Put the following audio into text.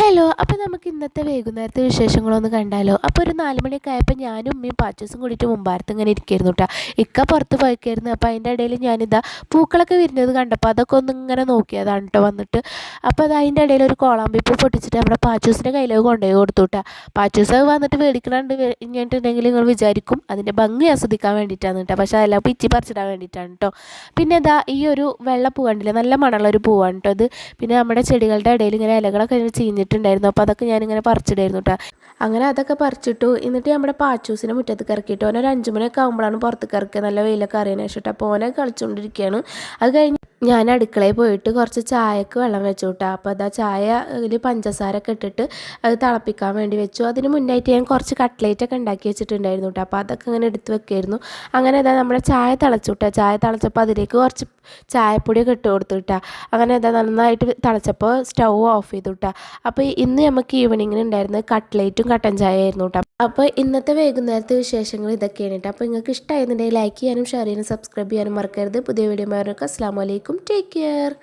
Hello, അപ്പോൾ നമുക്ക് ഇന്നത്തെ വൈകുന്നേരത്തെ വിശേഷങ്ങളൊന്ന് കണ്ടാലോ? അപ്പോൾ ഒരു 4 മണിയൊക്കെ ആയപ്പോൾ ഞാനും ഉമ്മയും പാച്ചൂസും കൂടിയിട്ട് മുമ്പാരത്ത് ഇങ്ങനെ ഇരിക്കായിരുന്നു കേട്ടോ. ഇക്ക പുറത്ത് പോയിക്കായിരുന്നു. അപ്പോൾ അതിൻ്റെ ഇടയിൽ ഞാനിതാ പൂക്കളൊക്കെ വിരിഞ്ഞത് കണ്ടപ്പോൾ അതൊക്കെ ഒന്ന് ഇങ്ങനെ നോക്കിയതാണ് കേട്ടോ വന്നിട്ട്. അപ്പോൾ അത് അതിൻ്റെ ഇടയിൽ ഒരു കോളാമ്പിപ്പൂ പൊട്ടിച്ചിട്ട് നമ്മുടെ പാച്ചൂസിൻ്റെ കയ്യിലേക്ക് കൊണ്ടുപോയി കൊടുത്തു കേട്ടോ. പാച്ചൂസ് അത് വന്നിട്ട് മേടിക്കണുണ്ട് കഴിഞ്ഞിട്ടുണ്ടെങ്കിൽ നിങ്ങൾ വിചാരിക്കും അതിൻ്റെ ഭംഗി ആസ്വദിക്കാൻ വേണ്ടിയിട്ടാണ് കേട്ടോ. പക്ഷേ അതെല്ലാം പിച്ചി പറിച്ചിടാൻ വേണ്ടിയിട്ടാണ് കേട്ടോ. പിന്നെ ഇതാ ഈ ഒരു വെള്ളപ്പൂ കണ്ടില്ലേ, നല്ല മണമുള്ള ഒരു പൂവാണ് കേട്ടോ ഇത്. പിന്നെ നമ്മുടെ ചെടികളുടെ ഇടയിൽ ഇങ്ങനെ ഇലകളൊക്കെ ചീഞ്ഞിട്ടുണ്ടായിരുന്നു. അപ്പോൾ അതൊക്കെ ഞാനിങ്ങനെ പറിച്ചിടായിരുന്നു കേട്ടോ. അങ്ങനെ അതൊക്കെ പറിച്ചിട്ടു. എന്നിട്ട് നമ്മുടെ പാച്ചൂസിനെ മുറ്റത്ത് ഇറക്കിയിട്ട് ഓനെ ഒരു 5 മണിയൊക്കെ ആകുമ്പോഴാണ് പുറത്തേക്ക് ഇറക്കുക, നല്ല വെയിലൊക്കെ അറിയാൻ വെച്ചിട്ട്. അപ്പോൾ ഓനെ കളിച്ചുകൊണ്ടിരിക്കുകയാണ്. അത് കഴിഞ്ഞ് ഞാൻ അടുക്കളയിൽ പോയിട്ട് കുറച്ച് ചായക്ക് വെള്ളം വെച്ചു കേട്ടോ. അപ്പോൾ അതാ ചായയിൽ പഞ്ചസാരൊക്കെ ഇട്ടിട്ട് അത് തിളപ്പിക്കാൻ വേണ്ടി വെച്ചു. അതിന് മുന്നായിട്ട് ഞാൻ കുറച്ച് കട്ട്ലേറ്റൊക്കെ ഉണ്ടാക്കി വെച്ചിട്ടുണ്ടായിരുന്നു കേട്ടോ. അപ്പോൾ അതൊക്കെ ഇങ്ങനെ എടുത്ത് വെക്കായിരുന്നു. അങ്ങനെ അതാ നമ്മുടെ ചായ തിളച്ചു കേട്ടോ. ചായ തിളച്ചപ്പോൾ അതിലേക്ക് കുറച്ച് ചായപ്പൊടിയൊക്കെ ഇട്ട് കൊടുത്തു കേട്ടോ. അങ്ങനെ അതാ നന്നായിട്ട് തിളച്ചപ്പോൾ സ്റ്റൗ ഓഫ് ചെയ്തു കേട്ടോ. അപ്പോൾ ഇന്ന് നമുക്ക് ഈവനിങ്ങിന് ഉണ്ടായിരുന്നത് കട്ട്ലേറ്റും കട്ടൻ ചായ ആയിരുന്നു കേട്ടോ. അപ്പോൾ ഇന്നത്തെ വൈകുന്നേരത്തെ വിശേഷങ്ങൾ ഇതൊക്കെയാണ് കേട്ടോ. അപ്പോൾ നിങ്ങൾക്ക് ഇഷ്ടമായിരുന്നുണ്ടെങ്കിൽ ലൈക്ക് ചെയ്യാനും ഷെയർ ചെയ്യാനും സബ്സ്ക്രൈബ് ചെയ്യാനും മറക്കരുത്. പുതിയ വീഡിയോ വരുന്നവർക്ക് അസ്സലാമു അലൈക്കും, ടേക്ക് കെയർ.